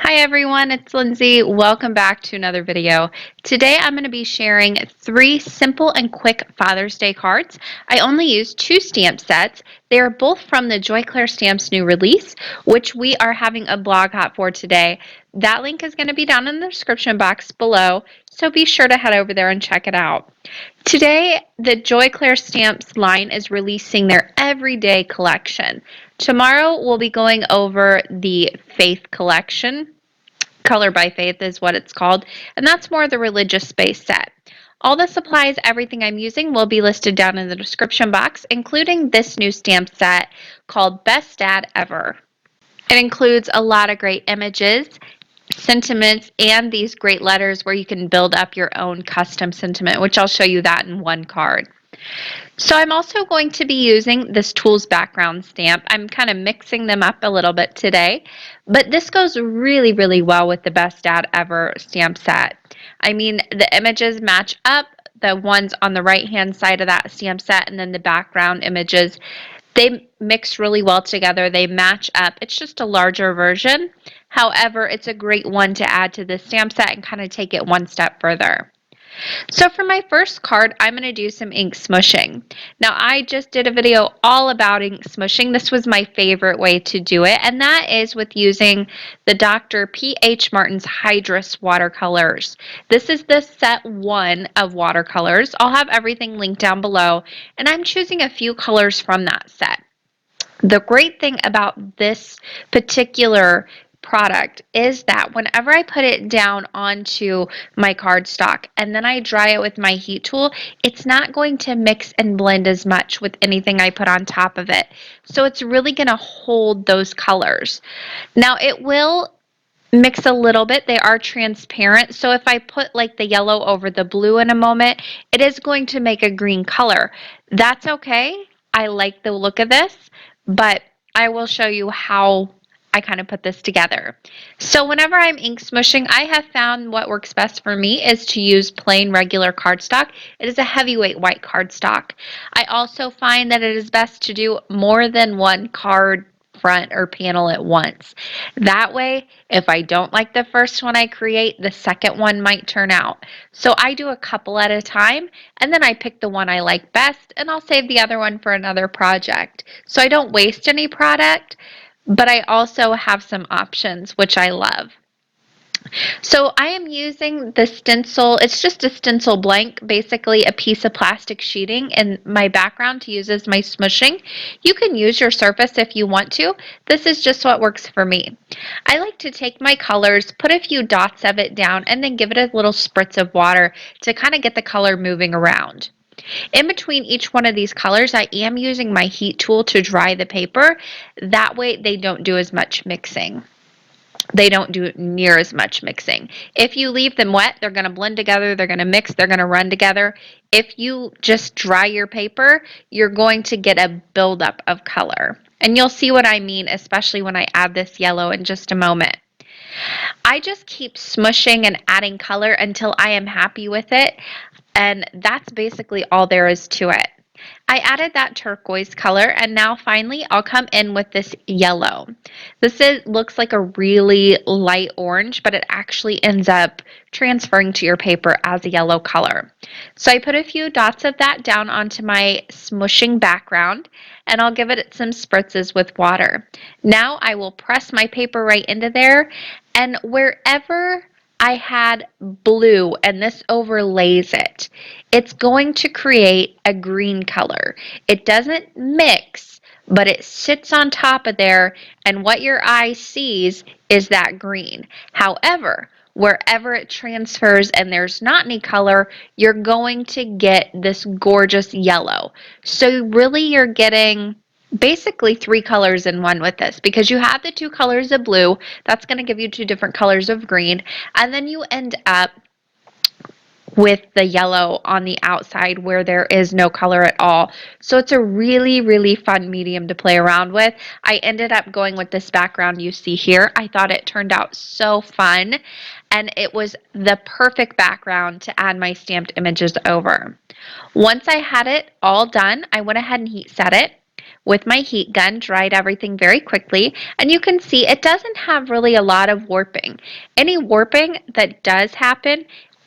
Hi everyone, it's Lindsay. Welcome back to another video. Today I'm going to be sharing 3 simple and quick Father's Day cards. I only use 2 stamp sets. They are both from the Joy Claire Stamps new release, which we are having a blog hop for today. That link is going to be down in the description box below, so be sure to head over there and check it out. Today, the Joy Claire Stamps line is releasing their Everyday collection. Tomorrow, we'll be going over the Faith collection. Color by Faith is what it's called, and that's more the religious space set. All the supplies, everything I'm using will be listed down in the description box, including this new stamp set called Best Dad Ever. It includes a lot of great images, sentiments, and these great letters where you can build up your own custom sentiment, which I'll show you that in one card. So I'm also going to be using this Tools background stamp. I'm kind of mixing them up a little bit today, but this goes really, really well with the Best Dad Ever stamp set. I mean, the images match up, the ones on the right-hand side of that stamp set, and then the background images, they mix really well together. They match up. It's just a larger version. However, it's a great one to add to the stamp set and kind of take it one step further. So for my first card, I'm going to do some ink smushing. Now, I just did a video all about ink smushing. This was my favorite way to do it, and that is with using the Dr. P.H. Martin's Hydrus watercolors. This is the set 1 of watercolors. I'll have everything linked down below, and I'm choosing a few colors from that set. The great thing about this particular product is that whenever I put it down onto my cardstock and then I dry it with my heat tool, it's not going to mix and blend as much with anything I put on top of it. So it's really going to hold those colors. Now it will mix a little bit. They are transparent. So if I put like the yellow over the blue in a moment, it is going to make a green color. That's okay. I like the look of this, but I will show you how I kind of put this together. So whenever I'm ink smushing, I have found what works best for me is to use plain regular cardstock. It is a heavyweight white cardstock. I also find that it is best to do more than one card front or panel at once. That way, if I don't like the first one I create, the second one might turn out. So I do a couple at a time, and then I pick the one I like best, and I'll save the other one for another project. So I don't waste any product, but I also have some options, which I love. So I am using the stencil. It's just a stencil blank, basically a piece of plastic sheeting in my background to use as my smushing. You can use your surface if you want to. This is just what works for me. I like to take my colors, put a few dots of it down, and then give it a little spritz of water to kind of get the color moving around. In between each one of these colors, I am using my heat tool to dry the paper. That way they don't do as much mixing. They don't do near as much mixing. If you leave them wet, they're going to blend together, they're going to mix, they're going to run together. If you just dry your paper, you're going to get a buildup of color. And you'll see what I mean, especially when I add this yellow in just a moment. I just keep smushing and adding color until I am happy with it. And that's basically all there is to it. I added that turquoise color, and now finally I'll come in with this yellow. Looks like a really light orange, but it actually ends up transferring to your paper as a yellow color. So I put a few dots of that down onto my smushing background, and I'll give it some spritzes with water. Now I will press my paper right into there, and wherever I had blue and this overlays it, it's going to create a green color. It doesn't mix, but it sits on top of there, and what your eye sees is that green. However, wherever it transfers and there's not any color, you're going to get this gorgeous yellow. So really you're getting basically 3 colors in one with this, because you have the 2 colors of blue. That's going to give you 2 different colors of green, and then you end up with the yellow on the outside where there is no color at all. So it's a really, really fun medium to play around with. I ended up going with this background you see here. I thought it turned out so fun, and it was the perfect background to add my stamped images over. Once I had it all done, I went ahead and heat set it. with my heat gun, dried everything very quickly, and you can see it doesn't have really a lot of warping. Any warping that does happen,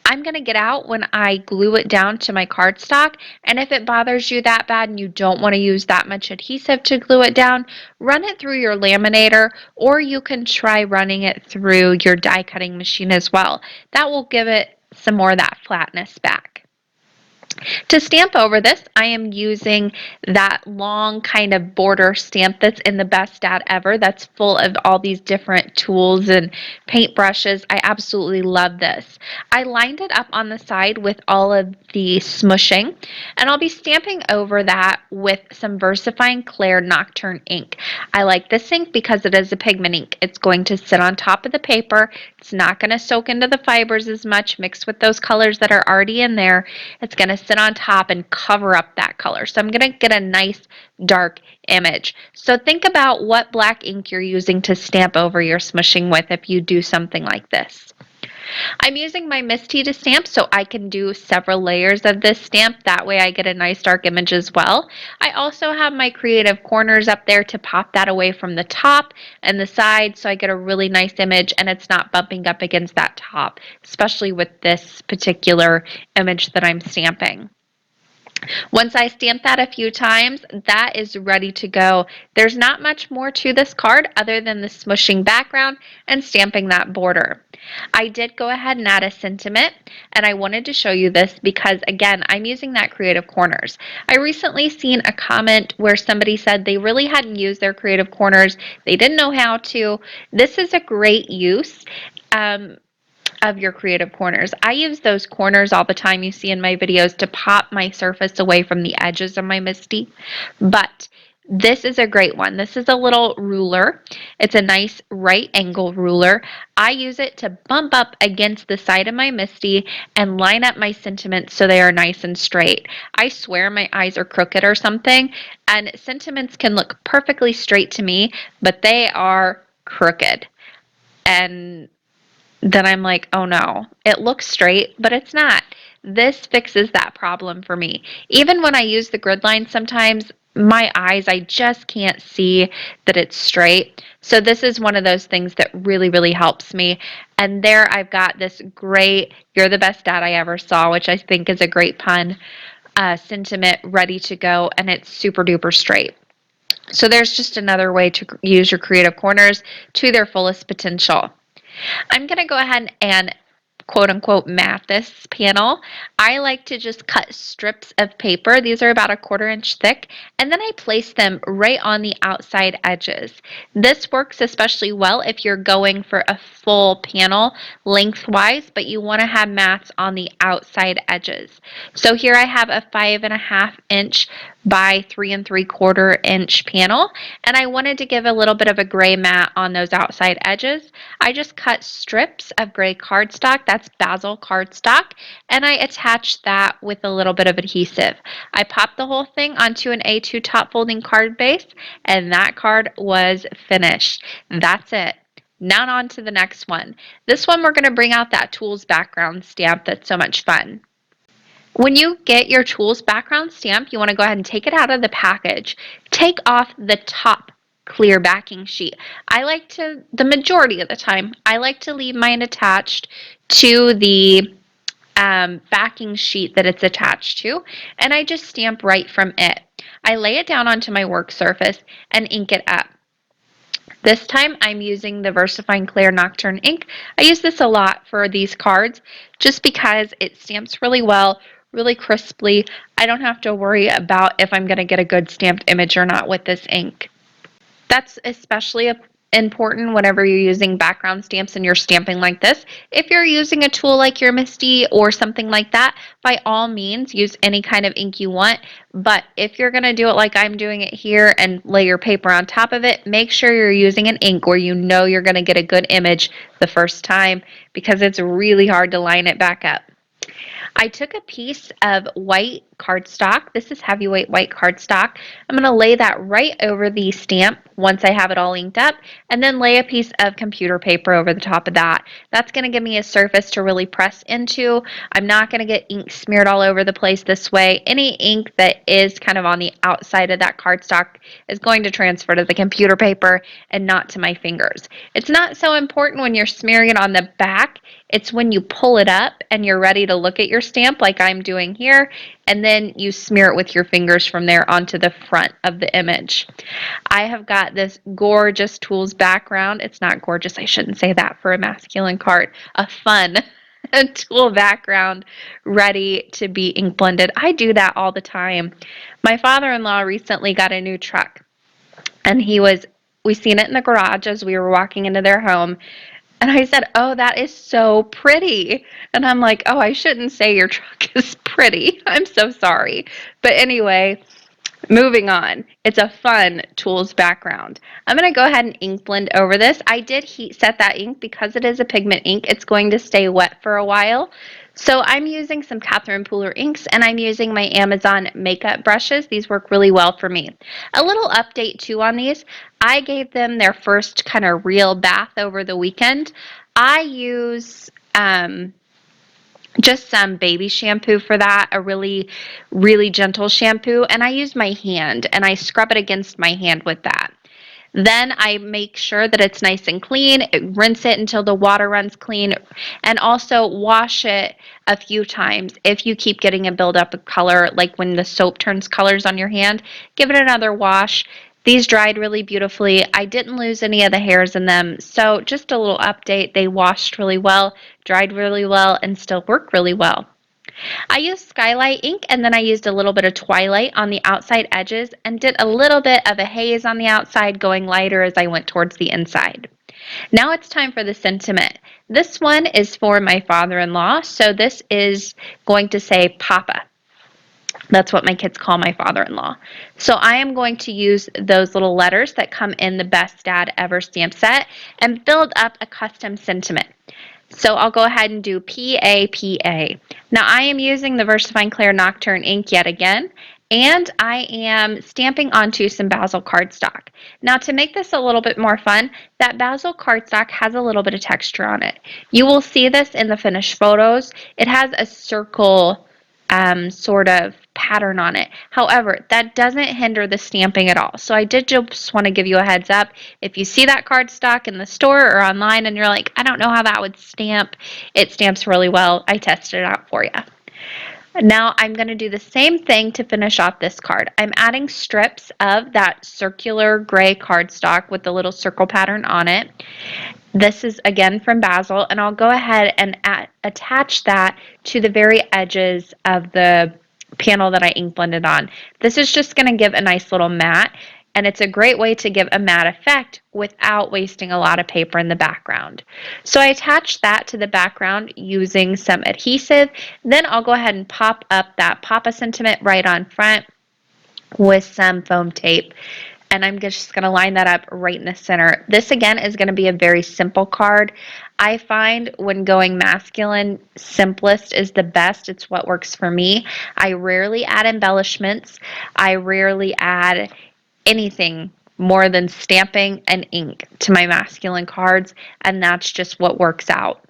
I'm going to get out when I glue it down to my cardstock, and if it bothers you that bad and you don't want to use that much adhesive to glue it down, run it through your laminator, or you can try running it through your die cutting machine as well. That will give it some more of that flatness back. To stamp over this, I am using that long kind of border stamp that's in the Best Dad Ever, that's full of all these different tools and paintbrushes. I absolutely love this. I lined it up on the side with all of the smushing, and I'll be stamping over that with some VersaFine Clair Nocturne ink. I like this ink because it is a pigment ink. It's going to sit on top of the paper. It's not going to soak into the fibers as much, mixed with those colors that are already in there. It's going to sit on top and cover up that color. So I'm going to get a nice dark image. So think about what black ink you're using to stamp over your smushing with if you do something like this. I'm using my Misty to stamp so I can do several layers of this stamp. That way I get a nice dark image as well. I also have my creative corners up there to pop that away from the top and the side so I get a really nice image and it's not bumping up against that top, especially with this particular image that I'm stamping. Once I stamp that a few times, that is ready to go. There's not much more to this card other than the smushing background and stamping that border. I did go ahead and add a sentiment, and I wanted to show you this because, again, I'm using that Creative Corners. I recently seen a comment where somebody said they really hadn't used their Creative Corners. They didn't know how to. This is a great use. Of your creative corners. I use those corners all the time you see in my videos to pop my surface away from the edges of my Misty, but this is a great one. This is a little ruler. It's a nice right angle ruler. I use it to bump up against the side of my Misty and line up my sentiments so they are nice and straight. I swear my eyes are crooked or something, and sentiments can look perfectly straight to me, but they are crooked. And then I'm like, oh no, it looks straight, but it's not. This fixes that problem for me. Even when I use the grid line, sometimes my eyes, I just can't see that it's straight. So this is one of those things that really, really helps me. And there I've got this great, you're the best dad I ever saw, which I think is a great pun, sentiment ready to go, and it's super duper straight. So there's just another way to use your creative corners to their fullest potential. I'm going to go ahead and quote unquote mat this panel. I like to just cut strips of paper. These are about 1/4 inch thick, and then I place them right on the outside edges. This works especially well if you're going for a full panel lengthwise, but you want to have mats on the outside edges. So here I have a 5.5 inch by 3 3/4 inch panel, and I wanted to give a little bit of a gray mat on those outside edges. I just cut strips of gray cardstock, that's Basil cardstock, and I attached that with a little bit of adhesive. I popped the whole thing onto an A2 top folding card base, and that card was finished. That's it. Now on to the next one. This one we're going to bring out that tools background stamp that's so much fun. When you get your tools background stamp, you want to go ahead and take it out of the package. Take off the top clear backing sheet. I like to, the majority of the time, I like to leave mine attached to the backing sheet that it's attached to, and I just stamp right from it. I lay it down onto my work surface and ink it up. This time I'm using the VersaFine Clair Nocturne ink. I use this a lot for these cards just because it stamps really well, really crisply. I don't have to worry about if I'm going to get a good stamped image or not with this ink. That's especially important whenever you're using background stamps and you're stamping like this. If you're using a tool like your Misty or something like that, by all means use any kind of ink you want. But if you're going to do it like I'm doing it here and lay your paper on top of it, make sure you're using an ink where you know you're going to get a good image the first time, because it's really hard to line it back up. I took a piece of white cardstock. This is heavyweight white cardstock. I'm going to lay that right over the stamp once I have it all inked up, and then lay a piece of computer paper over the top of that. That's going to give me a surface to really press into. I'm not going to get ink smeared all over the place this way. Any ink that is kind of on the outside of that cardstock is going to transfer to the computer paper and not to my fingers. It's not so important when you're smearing it on the back. It's when you pull it up and you're ready to look at your stamp like I'm doing here, and then you smear it with your fingers from there onto the front of the image. I have got this gorgeous tools background. It's not gorgeous, I shouldn't say that for a masculine card. A fun tool background ready to be ink blended. I do that all the time. My father-in-law recently got a new truck, and we seen it in the garage as we were walking into their home. And I said, "Oh, that is so pretty." And I'm like, "Oh, I shouldn't say your truck is pretty. I'm so sorry." But anyway, moving on. It's a fun tools background. I'm going to go ahead and ink blend over this. I did heat set that ink because it is a pigment ink. It's going to stay wet for a while. So I'm using some Catherine Pooler inks, and I'm using my Amazon makeup brushes. These work really well for me. A little update too on these. I gave them their first kind of real bath over the weekend. I use just some baby shampoo for that, a really, really gentle shampoo, and I use my hand and I scrub it against my hand with that. Then I make sure that it's nice and clean, rinse it until the water runs clean, and also wash it a few times. If you keep getting a buildup of color, like when the soap turns colors on your hand, give it another wash. These dried really beautifully. I didn't lose any of the hairs in them, so just a little update. They washed really well, dried really well, and still work really well. I used Skylight ink, and then I used a little bit of Twilight on the outside edges and did a little bit of a haze on the outside, going lighter as I went towards the inside. Now it's time for the sentiment. This one is for my father-in-law, so this is going to say Papa. That's what my kids call my father-in-law. So I am going to use those little letters that come in the Best Dad Ever stamp set and build up a custom sentiment. So I'll go ahead and do P-A-P-A. Now I am using the VersaFine Clear Nocturne ink yet again, and I am stamping onto some Basil cardstock. Now to make this a little bit more fun, that Basil cardstock has a little bit of texture on it. You will see this in the finished photos. It has a circle sort of pattern on it. However, that doesn't hinder the stamping at all. So I did just want to give you a heads up. If you see that cardstock in the store or online and you're like, I don't know how that would stamp, it stamps really well. I tested it out for you. Now I'm going to do the same thing to finish off this card. I'm adding strips of that circular gray cardstock with the little circle pattern on it. This is again from Basil, and I'll go ahead and attach that to the very edges of the panel that I ink blended on. This is just going to give a nice little matte, and it's a great way to give a matte effect without wasting a lot of paper in the background. So I attached that to the background using some adhesive. Then I'll go ahead and pop up that Papa sentiment right on front with some foam tape. And I'm just going to line that up right in the center. This again is going to be a very simple card. I find when going masculine, simplest is the best. It's what works for me. I rarely add embellishments. I rarely add anything more than stamping and ink to my masculine cards, and that's just what works out.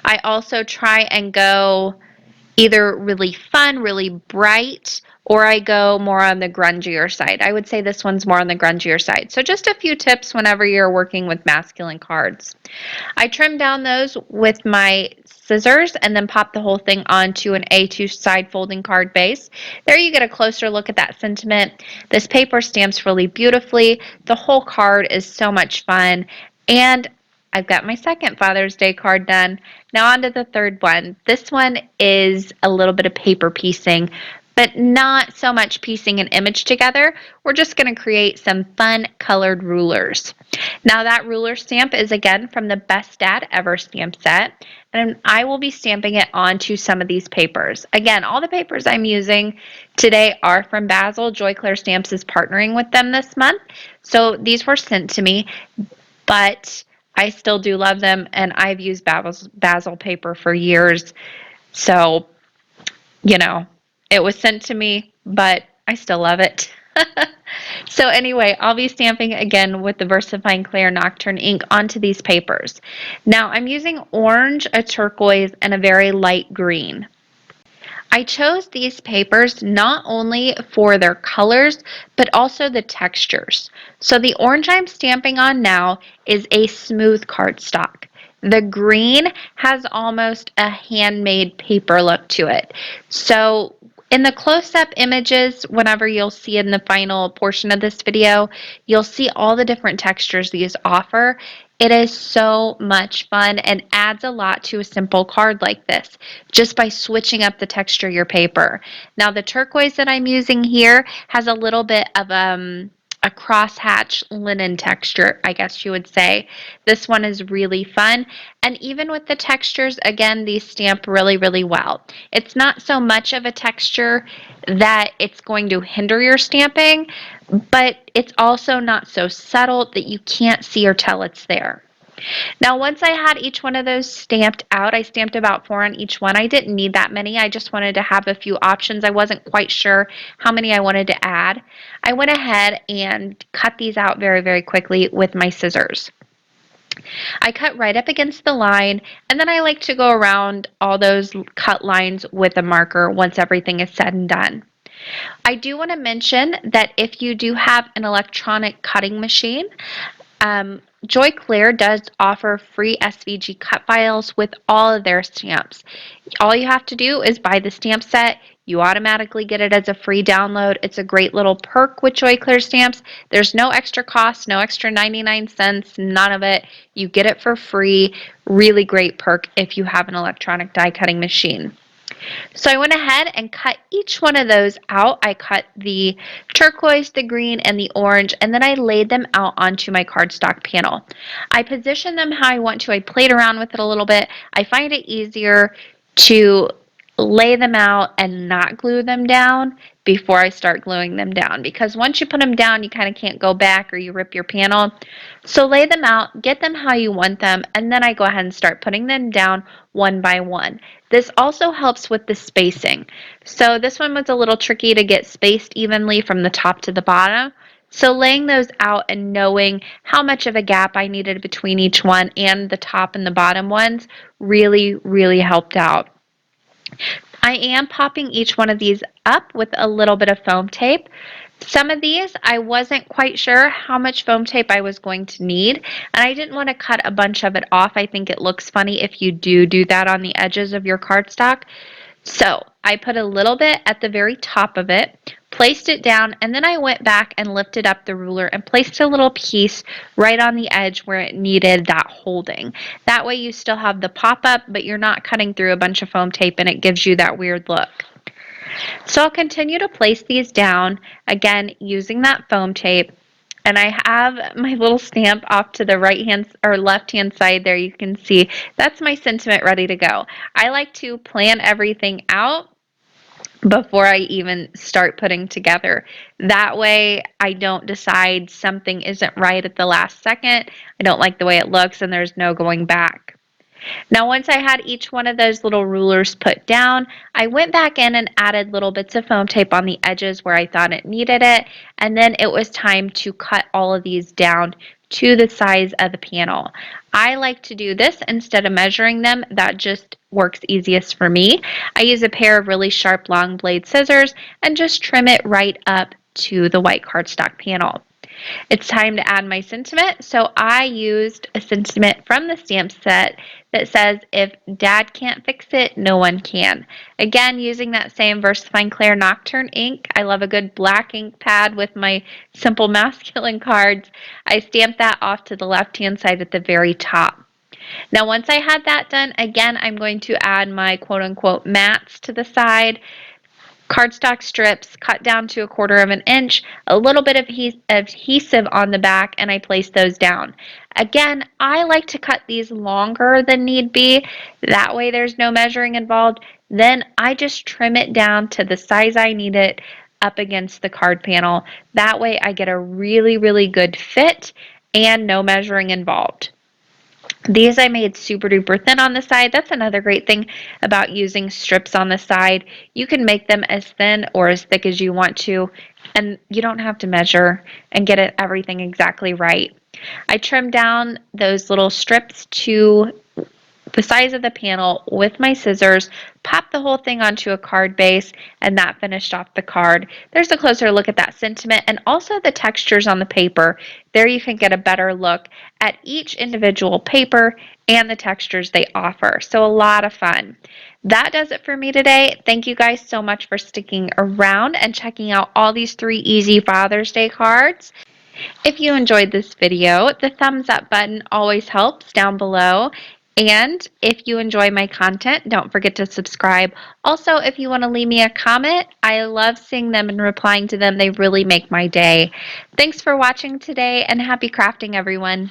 I also try and go either really fun, really bright, or I go more on the grungier side. I would say this one's more on the grungier side. So just a few tips whenever you're working with masculine cards. I trim down those with my scissors and then pop the whole thing onto an A2 side folding card base. There you get a closer look at that sentiment. This paper stamps really beautifully. The whole card is so much fun, and I've got my second Father's Day card done. Now on to the third one. This one is a little bit of paper piecing, but not so much piecing an image together. We're just going to create some fun colored rulers. Now that ruler stamp is again from the Best Dad Ever stamp set, and I will be stamping it onto some of these papers. Again, all the papers I'm using today are from Basil. Joy Claire Stamps is partnering with them this month, so these were sent to me, but I still do love them, and I've used Basil paper for years. So you know, it was sent to me, but I still love it. So anyway, I'll be stamping again with the VersaFine Clear Nocturne ink onto these papers. Now I'm using orange, a turquoise, and a very light green. I chose these papers not only for their colors, but also the textures. So the orange I'm stamping on now is a smooth cardstock. The green has almost a handmade paper look to it. So in the close-up images, whenever you'll see in the final portion of this video, you'll see all the different textures these offer. It is so much fun and adds a lot to a simple card like this, just by switching up the texture of your paper. Now the turquoise that I'm using here has a little bit of a crosshatch linen texture, I guess you would say. This one is really fun, and even with the textures, again, these stamp really, really well. It's not so much of a texture that it's going to hinder your stamping, but it's also not so subtle that you can't see or tell it's there. Now, once I had each one of those stamped out, I stamped about 4 on each one. I didn't need that many. I just wanted to have a few options. I wasn't quite sure how many I wanted to add. I went ahead and cut these out very, very quickly with my scissors. I cut right up against the line, and then I like to go around all those cut lines with a marker once everything is said and done. I do want to mention that if you do have an electronic cutting machine, Joy Clear does offer free SVG cut files with all of their stamps. All you have to do is buy the stamp set. You automatically get it as a free download. It's a great little perk with Joy Clear stamps. There's no extra cost, no extra 99 cents, none of it. You get it for free. Really great perk if you have an electronic die cutting machine. So I went ahead and cut each one of those out. I cut the turquoise, the green, and the orange, and then I laid them out onto my cardstock panel. I positioned them how I want to. I played around with it a little bit. I find it easier to lay them out and not glue them down before I start gluing them down, because once you put them down, you kind of can't go back or you rip your panel. So lay them out, get them how you want them, and then I go ahead and start putting them down one by one. This also helps with the spacing. So this one was a little tricky to get spaced evenly from the top to the bottom. So laying those out and knowing how much of a gap I needed between each one and the top and the bottom ones really, really helped out. I am popping each one of these up with a little bit of foam tape. Some of these I wasn't quite sure how much foam tape I was going to need, and I didn't want to cut a bunch of it off. I think it looks funny if you do that on the edges of your cardstock. So I put a little bit at the very top of it, placed it down, and then I went back and lifted up the ruler and placed a little piece right on the edge where it needed that holding. That way you still have the pop-up, but you're not cutting through a bunch of foam tape and it gives you that weird look. So I'll continue to place these down, again using that foam tape. And I have my little stamp off to the right hand or left hand side there. You can see that's my sentiment ready to go. I like to plan everything out before I even start putting together. That way I don't decide something isn't right at the last second. I don't like the way it looks and there's no going back. Now, once I had each one of those little rulers put down, I went back in and added little bits of foam tape on the edges where I thought it needed it, and then it was time to cut all of these down to the size of the panel. I like to do this instead of measuring them. That just works easiest for me. I use a pair of really sharp long blade scissors and just trim it right up to the white cardstock panel. It's time to add my sentiment, so I used a sentiment from the stamp set that says, "If Dad can't fix it, no one can." Again, using that same VersaFine Clear Nocturne ink. I love a good black ink pad with my simple masculine cards. I stamped that off to the left-hand side at the very top. Now, once I had that done, again, I'm going to add my quote-unquote mats to the side. Cardstock strips cut down to 1/4 of an inch, a little bit of adhesive on the back, and I place those down. Again, I like to cut these longer than need be. That way there's no measuring involved. Then I just trim it down to the size I need it up against the card panel. That way I get a really, really good fit and no measuring involved. These I made super duper thin on the side. That's another great thing about using strips on the side. You can make them as thin or as thick as you want to, and you don't have to measure and get everything exactly right. I trimmed down those little strips to the size of the panel with my scissors, popped the whole thing onto a card base, and that finished off the card. There's a closer look at that sentiment and also the textures on the paper. There you can get a better look at each individual paper and the textures they offer. So a lot of fun. That does it for me today. Thank you guys so much for sticking around and checking out all these 3 easy Father's Day cards. If you enjoyed this video, the thumbs up button always helps down below. And if you enjoy my content, don't forget to subscribe. Also, if you want to leave me a comment, I love seeing them and replying to them. They really make my day. Thanks for watching today and happy crafting, everyone.